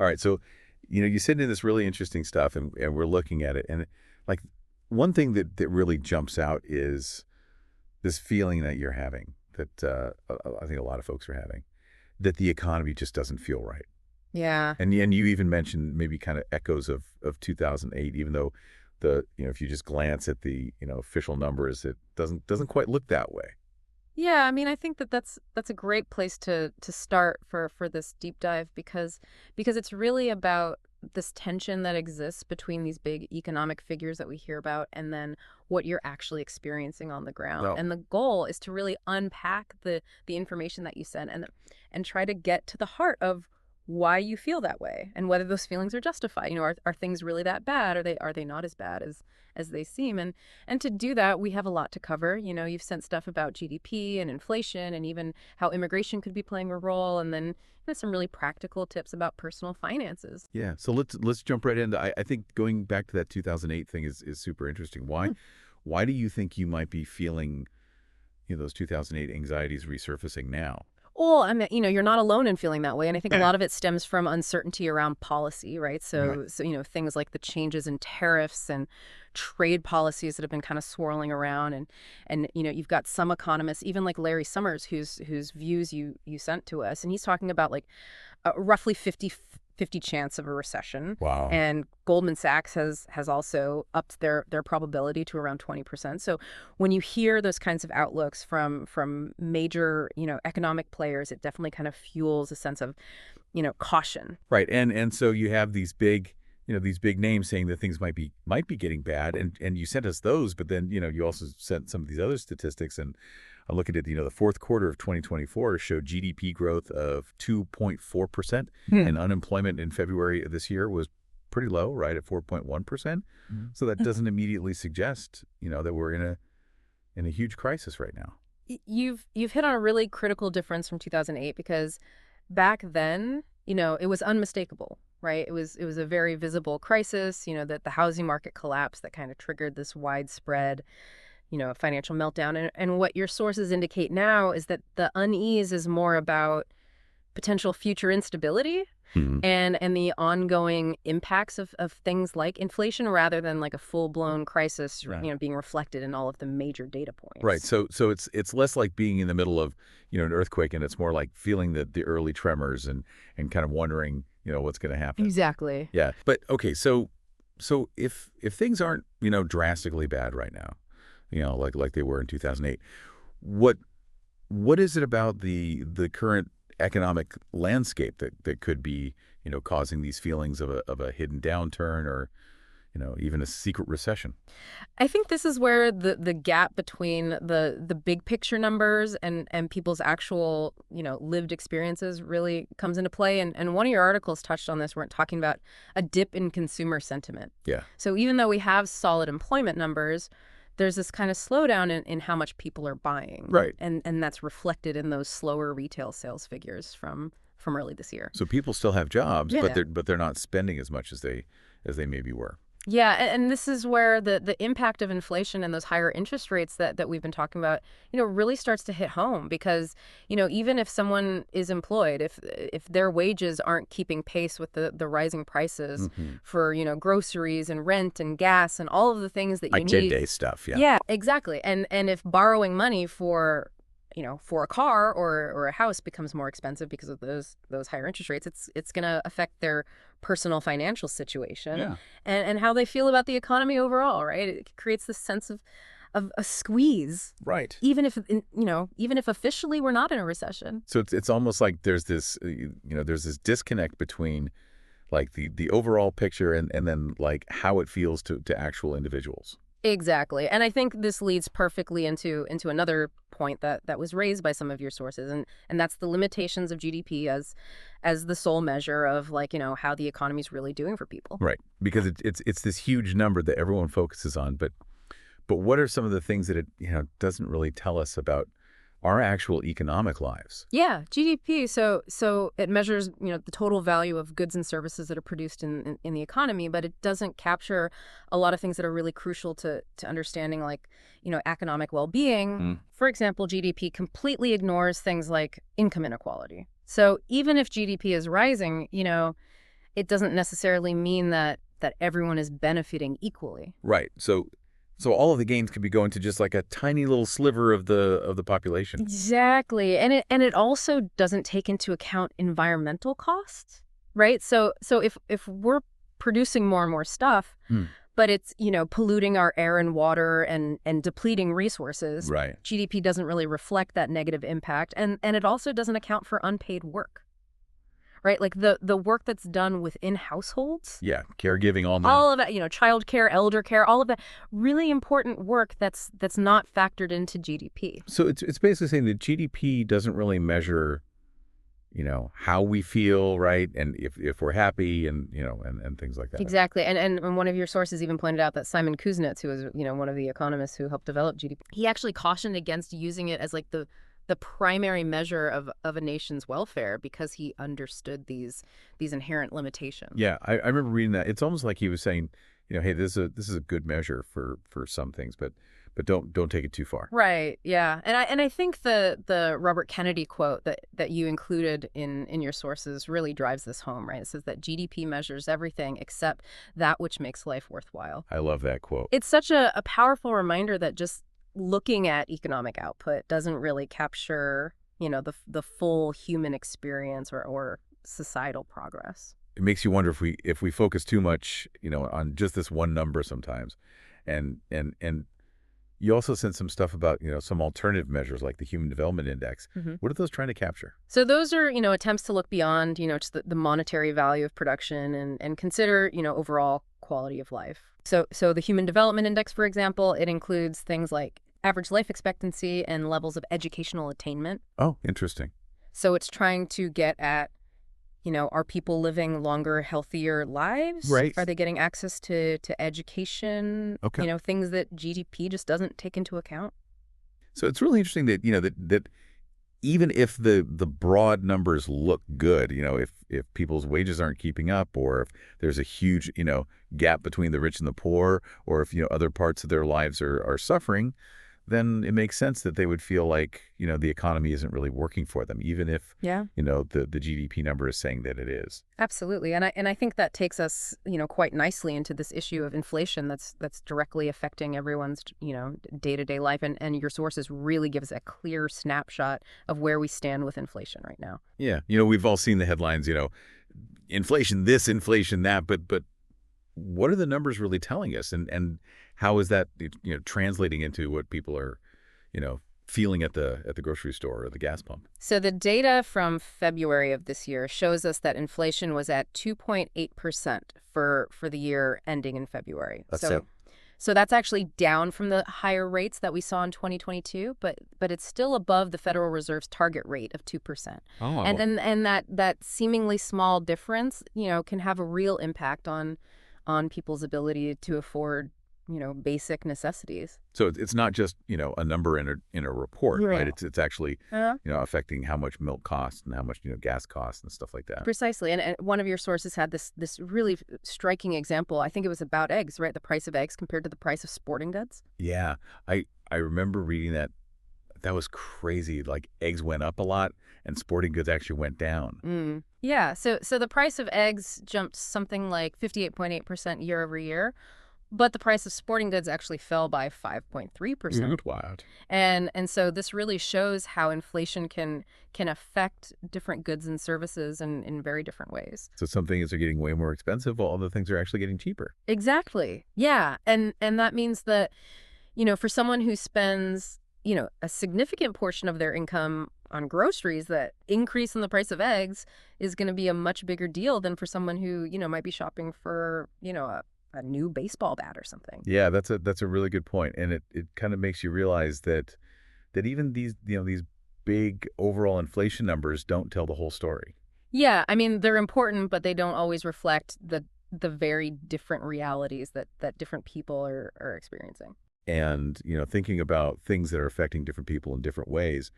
All right. So, you sent in this really interesting stuff, and we're looking at it. And like one thing that really jumps out is this feeling that you're having that I think a lot of folks are having, that the economy just doesn't feel right. Yeah. And you even mentioned maybe kind of echoes of 2008, even though if you just glance at the, official numbers, it doesn't quite look that way. Yeah, I mean, I think that's a great place to start for this deep dive because it's really about this tension that exists between these big economic figures that we hear about and then what you're actually experiencing on the ground. Well, And the goal is to really unpack the information that you send and try to get to the heart of why you feel that way and whether those feelings are justified. Are things really that bad? Are they not as bad as they seem? And to do that, we have a lot to cover. You've sent stuff about GDP and inflation and even how immigration could be playing a role, and then some really practical tips about personal finances. yeah. So let's jump right into. I think going back to that 2008 thing is super interesting. Why do you think you might be feeling, those 2008 anxieties resurfacing now? Well, I mean, you're not alone in feeling that way, and I think a Yeah. lot of it stems from uncertainty around policy, right? Right. So things like the changes in tariffs and trade policies that have been kind of swirling around, and you've got some economists, even like Larry Summers, whose views you sent to us, and he's talking about like roughly 50 chance of a recession. Wow. And Goldman Sachs has also upped their probability to around 20%. So when you hear those kinds of outlooks from major, economic players, it definitely kind of fuels a sense of, caution. Right. And so you have these big names saying that things might be getting bad, and you sent us those, but then, you also sent some of these other statistics, and I'm looking at, the fourth quarter of 2024 showed GDP growth of 2.4%, and unemployment in February of this year was pretty low, right, at 4.1%. So that doesn't immediately suggest, that we're in a huge crisis right now. You've hit on a really critical difference from 2008 because back then, it was unmistakable, right? It was a very visible crisis, that the housing market collapse that kind of triggered this widespread, financial meltdown. And what your sources indicate now is that the unease is more about potential future instability Mhm. and the ongoing impacts of things like inflation rather than like a full-blown crisis, Right. being reflected in all of the major data Right. points. So it's less like being in the middle of, an earthquake, and it's more like feeling the early tremors and kind of wondering, what's going to happen. Exactly. Yeah. But okay, so if things aren't, drastically bad right now, like they were in 2008, what is it about the current economic landscape that could be, causing these feelings of a hidden downturn, or, even a secret recession? I think this is where the gap between the big picture numbers and people's actual, lived experiences really comes into play. And one of your articles touched on this. We're talking about a dip in consumer sentiment. Yeah. So even though we have solid employment numbers, there's this kind of slowdown in how much people are buying. Right. And that's reflected in those slower retail sales figures from early this year. So people still have jobs, but Yeah. they're not spending as much as they maybe were. Yeah, and this is where the impact of inflation and those higher interest rates that we've been talking about, really starts to hit home because, even if someone is employed, if their wages aren't keeping pace with the rising prices Hmm. for, groceries and rent and gas and all of the things that you Like need. day stuff. Yeah. Yeah, exactly. And if borrowing money for a car or a house becomes more expensive because of those higher interest rates, it's going to affect their personal financial situation Yeah. and how they feel about the economy overall, right? It creates this sense of a squeeze, Right. even if officially we're not in a recession. So it's almost like there's this disconnect between like the overall picture and then like how it feels to actual individuals. Exactly. And I think this leads perfectly into another point that was raised by some of your sources, and that's the limitations of GDP as the sole measure of like, how the economy's really doing for people. Right. Because it's this huge number that everyone focuses on, but what are some of the things that it, doesn't really tell us about our actual economic lives? Yeah, GDP. So it measures, the total value of goods and services that are produced in the economy, but it doesn't capture a lot of things that are really crucial to understanding, like, economic well-being. Mm. For example, GDP completely ignores things like income inequality. So even if GDP is rising, it doesn't necessarily mean that everyone is benefiting equally. Right. So all of the gains could be going to just like a tiny little sliver of the population. Exactly. And it also doesn't take into account environmental costs, right? So if we're producing more and more stuff, Hmm. but it's, polluting our air and water and depleting resources, Right. GDP doesn't really reflect that negative impact. And it also doesn't account for unpaid work, right? Like the work that's done within households, Yeah. Caregiving, all that. all of that, child care, elder care, all of that really important work that's not factored into GDP. So it's basically saying that GDP doesn't really measure, how we feel, right? And if we're happy and, and things like that. Exactly. And one of your sources even pointed out that Simon Kuznets, who is, one of the economists who helped develop GDP, he actually cautioned against using it as like the primary measure of a nation's welfare because he understood these inherent limitations. Yeah, I remember reading that. It's almost like he was saying, hey, this is a good measure for some things, but don't take it too far. Right. Yeah. And I think the Robert Kennedy quote that you included in your sources really drives this home, right? It says that GDP measures everything except that which makes life worthwhile. I love that quote. It's such a powerful reminder that just looking at economic output doesn't really capture, the full human experience or societal progress. It makes you wonder if we focus too much, on just this one number sometimes, and you also sent some stuff about, some alternative measures like the Human Development Index. Mm-hmm. What are those trying to capture? So those are, attempts to look beyond, just the monetary value of production and consider, overall quality of life. So the Human Development Index, for example, it includes things like average life expectancy and levels of educational attainment. Oh, interesting. So it's trying to get at, are people living longer, healthier lives? Right. Are they getting access to education? Okay. Things that GDP just doesn't take into account. So it's really interesting that, that even if the broad numbers look good, if people's wages aren't keeping up, or if there's a huge, gap between the rich and the poor, or if, other parts of their lives are suffering, then it makes sense that they would feel like, the economy isn't really working for them, even if, Yeah. the GDP number is saying that it is. Absolutely. And I think that takes us, quite nicely into this issue of inflation that's directly affecting everyone's, day-to-day life. And your sources really give us a clear snapshot of where we stand with inflation right now. Yeah. We've all seen the headlines, inflation this, inflation that, but what are the numbers really telling us? And how is that, translating into what people are, feeling at the grocery store or the gas pump? So the data from February of this year shows us that inflation was at 2.8% for the year ending in February. So that's actually down from the higher rates that we saw in 2022, but it's still above the Federal Reserve's target rate of 2%. Oh. And that seemingly small difference, can have a real impact on people's ability to afford, basic necessities. So it's not just, a number in a report, right? Yeah. It's actually, affecting how much milk costs and how much, gas costs and stuff like that. Precisely. And one of your sources had this really striking example. I think it was about eggs, right? The price of eggs compared to the price of sporting goods. Yeah. I remember reading that. That was crazy. Like eggs went up a lot and sporting goods actually went down. Yeah. So the price of eggs jumped something like 58.8% year over year. But the price of sporting goods actually fell by 5.3%. Wild. And so this really shows how inflation can affect different goods and services in very different ways. So some things are getting way more expensive while other things are actually getting cheaper. Exactly. Yeah. And that means that, for someone who spends, a significant portion of their income on groceries, that increase in the price of eggs is going to be a much bigger deal than for someone who, might be shopping for, a new baseball bat or something. Yeah, that's a really good point. And it kind of makes you realize that even these big overall inflation numbers don't tell the whole story. Yeah, I mean, they're important, but they don't always reflect the very different realities that different people are experiencing. And, thinking about things that are affecting different people in different ways.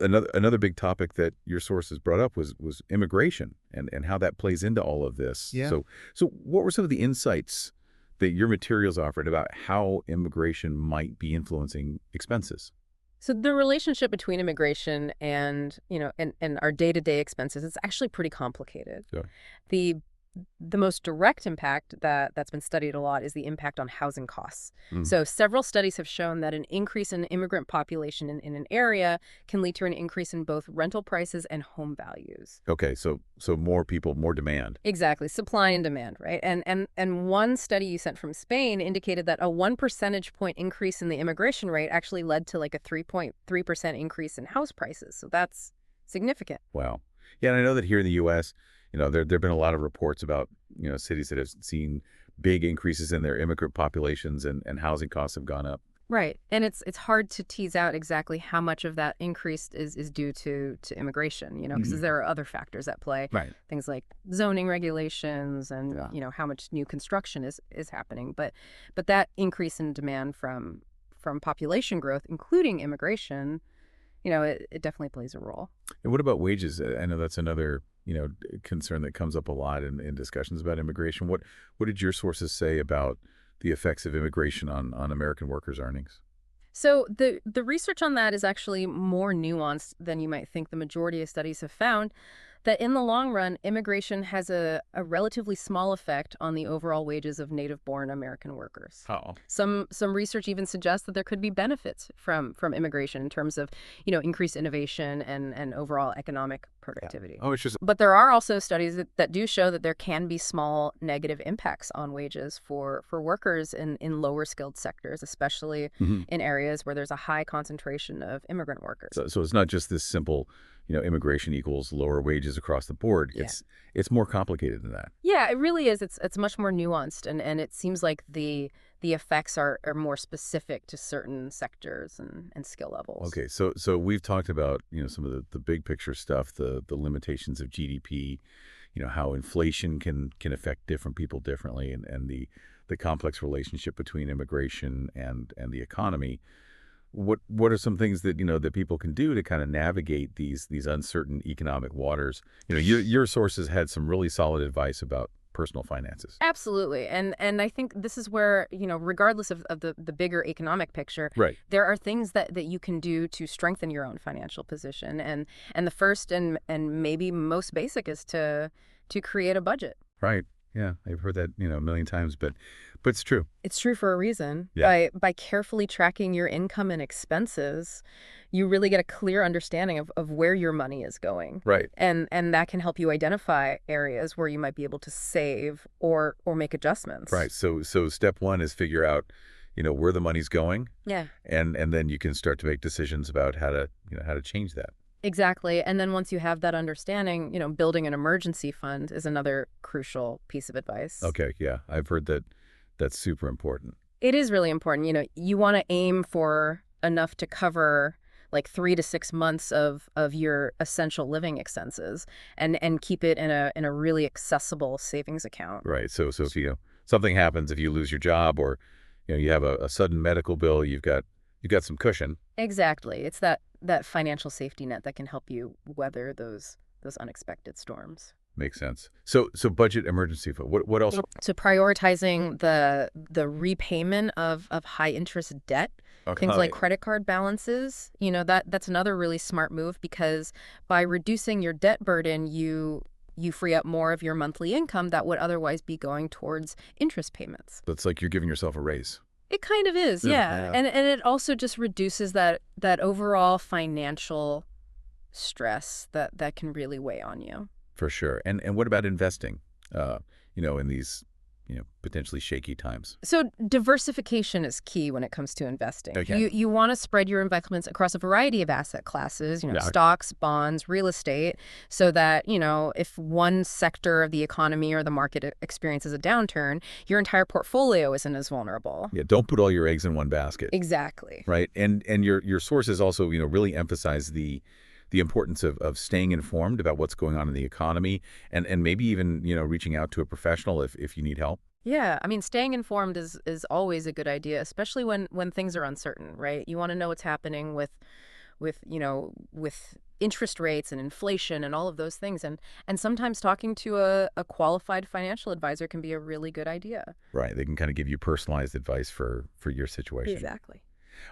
Another big topic that your sources brought up was immigration and how that plays into all of this. Yeah. So what were some of the insights that your materials offered about how immigration might be influencing expenses? So the relationship between immigration and, and our day-to-day expenses is actually pretty complicated. Sure. The the most direct impact that's been studied a lot is the impact on housing costs. Mm. So several studies have shown that an increase in immigrant population in an area can lead to an increase in both rental prices and home values. Okay, so more people, more demand. Exactly, supply and demand, right? And one study you sent from Spain indicated that a 1 percentage point increase in the immigration rate actually led to like a 3.3% increase in house prices. So that's significant. Wow. Yeah, and I know that here in the U.S., there've been a lot of reports about, cities that have seen big increases in their immigrant populations and housing costs have gone up. Right. And it's hard to tease out exactly how much of that increase is due to immigration, because Mhm. there are other factors at play, Right. things like zoning regulations and, Yeah. how much new construction is happening. But that increase in demand from population growth, including immigration, it definitely plays a role. And what about wages? I know that's another, concern that comes up a lot in discussions about immigration. What did your sources say about the effects of immigration on American workers' earnings? So the research on that is actually more nuanced than you might think. The majority of studies have found that in the long run, immigration has a relatively small effect on the overall wages of native-born American workers. Oh. Some research even suggests that there could be benefits from immigration in terms of, increased innovation and overall economic Yeah. productivity. Oh, it's just But there are also studies that do show that there can be small negative impacts on wages for workers in lower skilled sectors, especially Mhm. in areas where there's a high concentration of immigrant workers. So it's not just this simple, immigration equals lower wages across the board. Yeah. It's more complicated than that. Yeah, it really is. It's much more nuanced, and it seems like the effects are more specific to certain sectors and skill levels. Okay, so we've talked about, some of the big picture stuff, the limitations of GDP, how inflation can affect different people differently, and the complex relationship between immigration and the economy. What are some things that that people can do to kind of navigate these uncertain economic waters? Your sources had some really solid advice about personal finances. Absolutely. And I think this is where, regardless of the bigger economic picture, Right. there are things that you can do to strengthen your own financial position. And the first and maybe most basic is to create a budget. Right. Yeah, I've heard that, a million times, but it's true. It's true for a reason. Yeah. By carefully tracking your income and expenses, you really get a clear understanding of where your money is going. Right. And that can help you identify areas where you might be able to save or make adjustments. Right. So step one is figure out, where the money's going, Yeah. and then you can start to make decisions about how to change that. Exactly. And then once you have that understanding, building an emergency fund is another crucial piece of advice. Okay. Yeah, I've heard that that's super important. It is really important. You want to aim for enough to cover like 3 to 6 months of your essential living expenses and keep it in a really accessible savings account. Right. So if something happens, if you lose your job or you have a sudden medical bill, you've got some cushion. Exactly. It's that financial safety net that can help you weather those unexpected storms. Makes sense. So budget emergency fund. What else? So prioritizing the repayment of high interest debt, things like Okay. credit card balances, that's another really smart move because by reducing your debt burden, you free up more of your monthly income that would otherwise be going towards interest payments. That's like you're giving yourself a raise. It kind of is, yeah. Yeah. And it also just reduces that overall financial stress that can really weigh on you. For sure. And what about investing? In these, potentially shaky times. So diversification is key when it comes to investing. Okay. You want to spread your investments across a variety of asset classes, Yeah. stocks, bonds, real estate, so that, if one sector of the economy or the market experiences a downturn, your entire portfolio isn't as vulnerable. Yeah. Don't put all your eggs in one basket. Exactly. Right. And your sources also, really emphasize the importance of staying informed about what's going on in the economy and maybe even, reaching out to a professional if you need help. Yeah, I mean, staying informed is always a good idea, especially when things are uncertain, right? You want to know what's happening with interest rates and inflation and all of those things. And sometimes talking to a qualified financial advisor can be a really good idea. Right. They can kind of give you personalized advice for your situation. Exactly.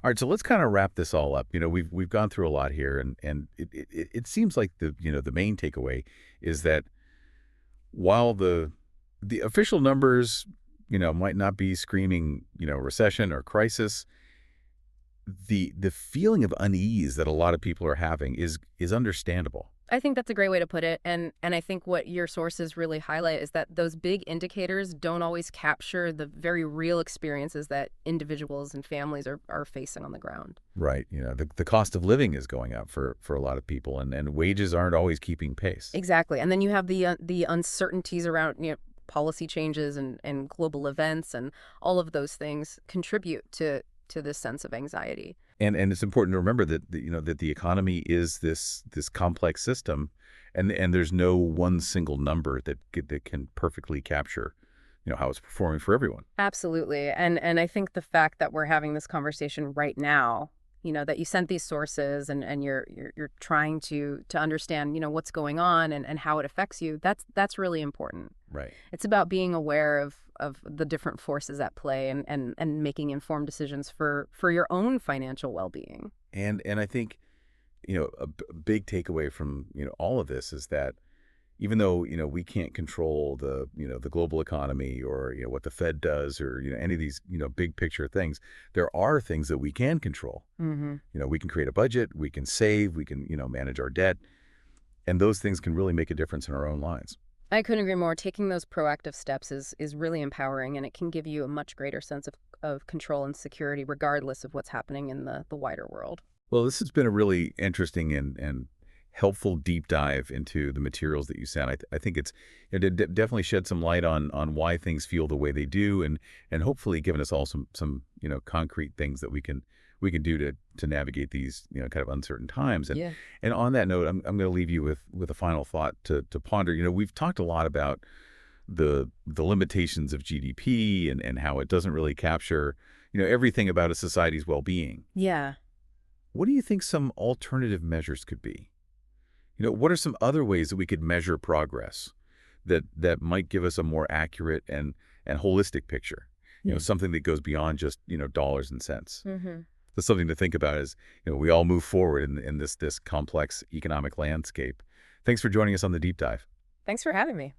All right, so let's kind of wrap this all up. We've gone through a lot here, and it seems like the main takeaway is that while the The official numbers, might not be screaming, recession or crisis. The feeling of unease that a lot of people are having is understandable. I think that's a great way to put it. And I think what your sources really highlight is that those big indicators don't always capture the very real experiences that individuals and families are facing on the ground. Right. The cost of living is going up for a lot of people, and wages aren't always keeping pace. Exactly. And then you have the uncertainties around, policy changes and global events, and all of those things contribute to this sense of anxiety. And it's important to remember that that the economy is this complex system, and there's no one single number that can perfectly capture how it's performing for everyone. Absolutely. And I think the fact that we're having this conversation right now, that you sent these sources and you're trying to understand, what's going on and how it affects you, that's really important. Right. It's about being aware of the different forces at play and making informed decisions for your own financial well-being. And I think a big takeaway from all of this is that even though we can't control the global economy or what the Fed does or any of these big picture things, there are things that we can control. Mm-hmm. We can create a budget, we can save, we can manage our debt, and those things can really make a difference in our own lives. I couldn't agree more. Taking those proactive steps is really empowering, and it can give you a much greater sense of control and security, regardless of what's happening in the wider world. Well, this has been a really interesting and helpful deep dive into the materials that you sent. I think it definitely shed some light on why things feel the way they do, and hopefully given us all some concrete things that we can do to navigate these kind of uncertain times. And Yeah. and on that note, I'm going to leave you with a final thought to ponder. We've talked a lot about the limitations of GDP and how it doesn't really capture everything about a society's well-being. Yeah. What do you think some alternative measures could be? What are some other ways that we could measure progress that might give us a more accurate and holistic picture? Something that goes beyond just dollars and cents. Mm-hmm. So something to think about is we all move forward in this complex economic landscape. Thanks for joining us on the deep dive. Thanks for having me.